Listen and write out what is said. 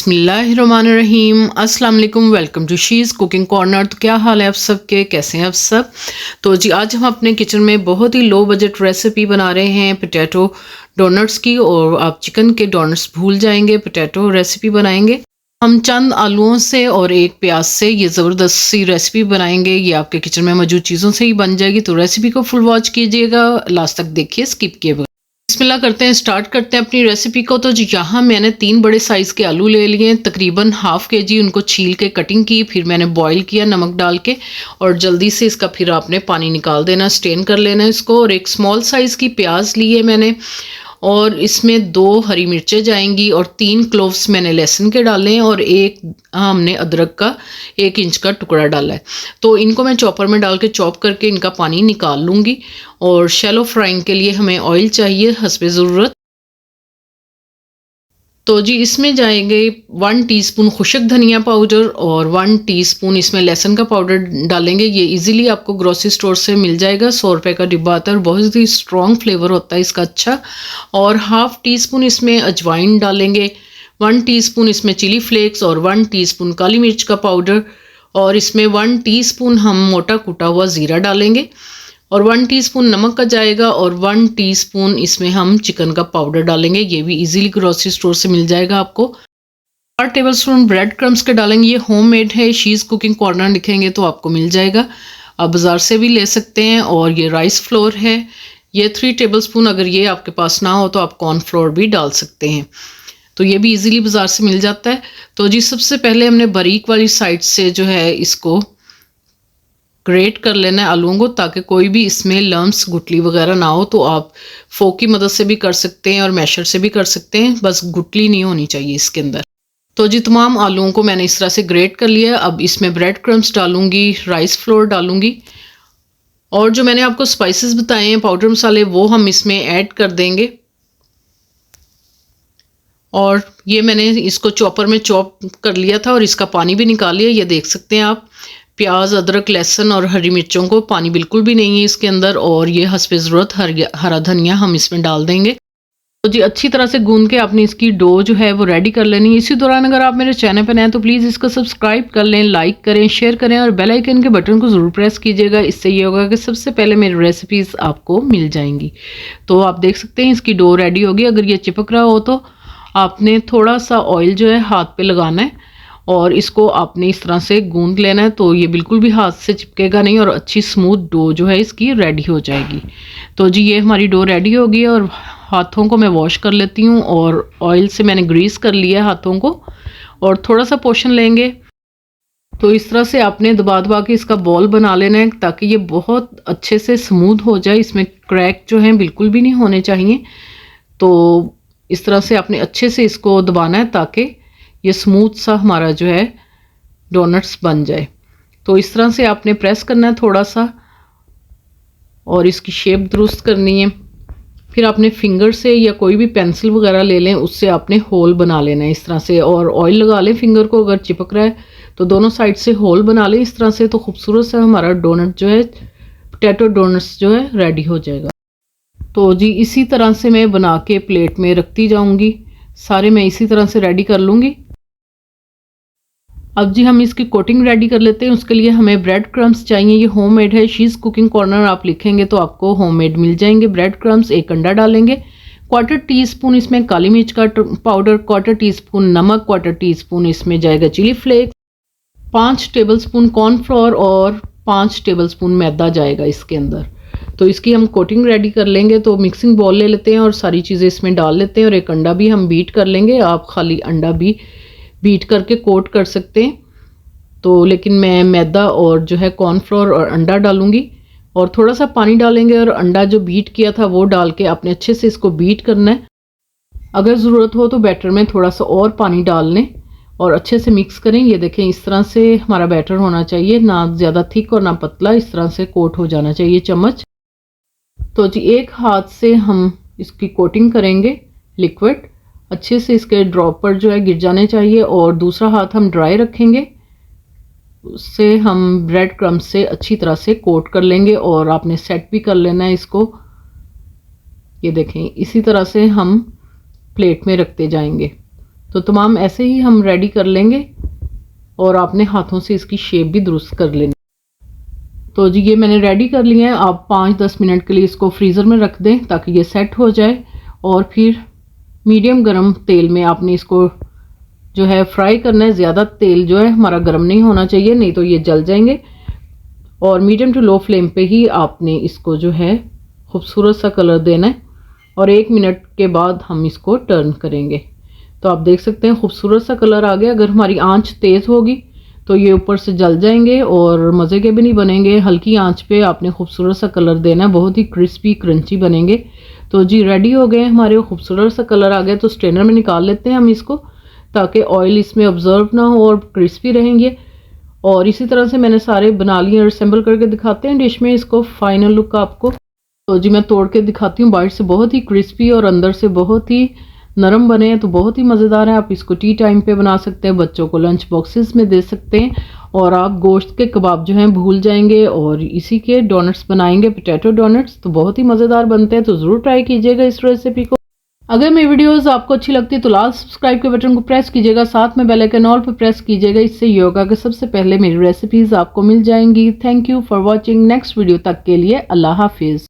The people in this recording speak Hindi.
बिस्मिल्लाहिर्रहमानिर्रहीम। अस्सलाम वालेकुम। Welcome to she's cooking corner. तो क्या हाल है आप सबके, कैसे हैं आप सब। तो जी आज हम अपने किचन में बहुत ही लो बजट रेसिपी बना रहे हैं पोटैटो डोनट्स की। और आप चिकन के डोनट्स भूल जाएंगे, पोटैटो रेसिपी बनाएंगे हम चंद आलूओं से और एक प्याज से। ये ज़बरदस्त सी रेसिपी बनाएंगे, ये आपके किचन में मौजूद चीज़ों से ही बन जाएगी। तो रेसिपी को फुल वॉच कीजिएगा, लास्ट तक देखिए, स्किप किए बगैर। बिस्मिल्लाह करते हैं, स्टार्ट करते हैं अपनी रेसिपी को। तो जी यहाँ मैंने 3 बड़े साइज़ के आलू ले लिए, तकरीबन हाफ़ kg। उनको छील के कटिंग की, फिर मैंने बॉईल किया नमक डाल के। और जल्दी से इसका फिर आपने पानी निकाल देना, स्टेन कर लेना इसको। और एक स्मॉल साइज़ की प्याज ली है मैंने, और इसमें 2 हरी मिर्चें जाएंगी, और 3 क्लोव्स मैंने लहसुन के डाले हैं, और एक हमने अदरक का 1 इंच का टुकड़ा डाला है। तो इनको मैं चॉपर में डाल के चॉप करके इनका पानी निकाल लूँगी। और शैलो फ्राइंग के लिए हमें ऑयल चाहिए हस्बे ज़रूरत। तो जी इसमें जाएंगे 1 टीस्पून खुशक धनिया पाउडर और 1 टीस्पून इसमें लहसुन का पाउडर डालेंगे। ये इजीली आपको ग्रोसरी स्टोर से मिल जाएगा, 100 रुपये का डिब्बा आता है और बहुत ही स्ट्रॉन्ग फ्लेवर होता है इसका अच्छा। और हाफ़ टीस्पून इसमें अजवाइन डालेंगे, 1 टीस्पून इसमें चिली फ्लेक्स और 1 टीस्पून काली मिर्च का पाउडर। और इसमें 1 टीस्पून हम मोटा कुटा हुआ ज़ीरा डालेंगे, और 1 टीस्पून नमक का जाएगा, और 1 टीस्पून इसमें हम चिकन का पाउडर डालेंगे। ये भी इजीली ग्रोसरी स्टोर से मिल जाएगा आपको। 4 टेबलस्पून ब्रेड क्रम्स के डालेंगे, ये होममेड है, शीज़ कुकिंग कॉर्नर लिखेंगे तो आपको मिल जाएगा, आप बाज़ार से भी ले सकते हैं। और ये राइस फ्लोर है, ये 3 टेबलस्पून। अगर ये आपके पास ना हो तो आप कॉर्न फ्लोर भी डाल सकते हैं, तो ये भी इजीली बाज़ार से मिल जाता है। तो जी सबसे पहले हमने बारीक वाली साइड से जो है इसको ग्रेट कर लेना है आलूओं को, ताकि कोई भी इसमें लम्स गुटली वगैरह ना हो। तो आप फोक की मदद से भी कर सकते हैं और मैशर से भी कर सकते हैं, बस गुटली नहीं होनी चाहिए इसके अंदर। तो जी तमाम आलूओं को मैंने इस तरह से ग्रेट कर लिया। अब इसमें ब्रेड क्रम्स डालूंगी, राइस फ्लोर डालूंगी, और जो मैंने आपको स्पाइसेस बताए हैं पाउडर मसाले, वो हम इसमें ऐड कर देंगे। और ये मैंने इसको चॉपर में चॉप कर लिया था और इसका पानी भी निकाल लिया, ये देख सकते हैं आप। प्याज, अदरक, लहसुन और हरी मिर्चों को पानी बिल्कुल भी नहीं है इसके अंदर। और ये हस्बे ज़रूरत हरा धनिया हम इसमें डाल देंगे। तो जी अच्छी तरह से गूंद के आपने इसकी डो जो है वो रेडी कर लेनी है। इसी दौरान अगर आप मेरे चैनल पर नए हैं तो प्लीज़ इसको सब्सक्राइब कर लें, लाइक करें, शेयर करें और बेल आइकन के बटन को ज़रूर प्रेस कीजिएगा। इससे ये होगा कि सबसे पहले मेरी रेसिपीज़ आपको मिल जाएंगी। तो आप देख सकते हैं इसकी डो रेडी होगी। अगर ये चिपक रहा हो तो आपने थोड़ा सा ऑयल जो है हाथ पे लगाना है, और इसको आपने इस तरह से गूंद लेना है, तो ये बिल्कुल भी हाथ से चिपकेगा नहीं, और अच्छी स्मूथ डो जो है इसकी रेडी हो जाएगी। तो जी ये हमारी डो रेडी होगी, और हाथों को मैं वॉश कर लेती हूँ, और ऑयल से मैंने ग्रीस कर लिया है हाथों को। और थोड़ा सा पोर्शन लेंगे, तो इस तरह से आपने दबा दबा के इसका बॉल बना लेना है, ताकि ये बहुत अच्छे से स्मूथ हो जाए। इसमें क्रैक जो हैं बिल्कुल भी नहीं होने चाहिए। तो इस तरह से आपने अच्छे से इसको दबाना है, ताकि ये स्मूथ सा हमारा जो है डोनट्स बन जाए। तो इस तरह से आपने प्रेस करना है थोड़ा सा, और इसकी शेप दुरुस्त करनी है। फिर आपने फिंगर से या कोई भी पेंसिल वगैरह ले लें, उससे आपने होल बना लेना है इस तरह से। और ऑयल लगा लें फिंगर को, अगर चिपक रहा है तो दोनों साइड से होल बना लें इस तरह से। तो खूबसूरत सा हमारा डोनट जो है, पोटैटो डोनट्स जो है रेडी हो जाएगा। तो जी इसी तरह से मैं बना के प्लेट में रखती जाऊंगी, सारे मैं इसी तरह से रेडी कर लूँगी। अब जी हम इसकी कोटिंग रेडी कर लेते हैं। उसके लिए हमें ब्रेड क्रम्स चाहिए, ये होममेड है, शीज़ कुकिंग कॉर्नर आप लिखेंगे तो आपको होममेड मिल जाएंगे। ब्रेड क्रम्स, 1 अंडा डालेंगे, 1/4 टीस्पून इसमें काली मिर्च का पाउडर, 1/4 टीस्पून नमक, 1/4 टीस्पून इसमें जाएगा चिली फ्लेक्स, 5 टेबलस्पून कॉर्नफ्लोर और 5 टेबलस्पून मैदा जाएगा इसके अंदर। तो इसकी हम कोटिंग रेडी कर लेंगे। तो मिक्सिंग बॉल ले लेते हैं और सारी चीज़ें इसमें डाल लेते हैं, और 1 अंडा भी हम बीट कर लेंगे। आप खाली अंडा भी बीट करके कोट कर सकते हैं, तो लेकिन मैं मैदा और जो है कॉर्नफ्लोर और अंडा डालूंगी, और थोड़ा सा पानी डालेंगे, और अंडा जो बीट किया था वो डाल के आपने अच्छे से इसको बीट करना है। अगर ज़रूरत हो तो बैटर में थोड़ा सा और पानी डाल लें और अच्छे से मिक्स करें। ये देखें इस तरह से हमारा बैटर होना चाहिए, ना ज़्यादा थिक और ना पतला, इस तरह से कोट हो जाना चाहिए चम्मच। तो जी एक हाथ से हम इसकी कोटिंग करेंगे लिक्विड, अच्छे से इसके ड्रॉपर जो है गिर जाने चाहिए, और दूसरा हाथ हम ड्राई रखेंगे, उससे हम ब्रेड क्रम्ब से अच्छी तरह से कोट कर लेंगे। और आपने सेट भी कर लेना है इसको। ये देखें इसी तरह से हम प्लेट में रखते जाएंगे। तो तमाम ऐसे ही हम रेडी कर लेंगे और आपने हाथों से इसकी शेप भी दुरुस्त कर लेनी। तो जी ये मैंने रेडी कर लिया है। आप 5-10 मिनट के लिए इसको फ्रीज़र में रख दें ताकि ये सेट हो जाए, और फिर मीडियम गरम तेल में आपने इसको जो है फ्राई करना है। ज़्यादा तेल जो है हमारा गर्म नहीं होना चाहिए, नहीं तो ये जल जाएंगे। और मीडियम टू लो फ्लेम पे ही आपने इसको जो है खूबसूरत सा कलर देना है, और 1 मिनट के बाद हम इसको टर्न करेंगे। तो आप देख सकते हैं खूबसूरत सा कलर आ गया। अगर हमारी आंच तेज़ होगी तो ये ऊपर से जल जाएंगे और मज़े के भी नहीं बनेंगे। हल्की आंच पे आपने खूबसूरत सा कलर देना है, बहुत ही क्रिस्पी क्रंची बनेंगे। तो जी रेडी हो गए हमारे, खूबसूरत सा कलर आ गया। तो स्ट्रेनर में निकाल लेते हैं हम इसको, ताकि ऑयल इसमें ऑब्जर्व ना हो और क्रिस्पी रहेंगे। और इसी तरह से मैंने सारे बना लिए और असेंबल करके दिखाते हैं डिश में इसको फाइनल लुक आपको। तो जी मैं तोड़ के दिखाती हूँ। बाहर से बहुत ही क्रिस्पी और अंदर से बहुत ही नरम बने हैं, तो बहुत ही मज़ेदार है। आप इसको टी टाइम पे बना सकते हैं, बच्चों को लंच बॉक्सेस में दे सकते हैं, और आप गोश्त के कबाब जो हैं भूल जाएंगे और इसी के डोनट्स बनाएंगे, पोटैटो डोनट्स। तो बहुत ही मज़ेदार बनते हैं, तो ज़रूर ट्राई कीजिएगा इस रेसिपी को। अगर मेरी वीडियोस आपको अच्छी लगती है तो लाल सब्सक्राइब के बटन को प्रेस कीजिएगा, साथ में बेल आइकन ऑल पर प्रेस कीजिएगा। इससे योगा के सबसे पहले मेरी रेसिपीज़ आपको मिल जाएंगी। Thank you for watching. Next video तक के लिए अल्लाह हाफिज़।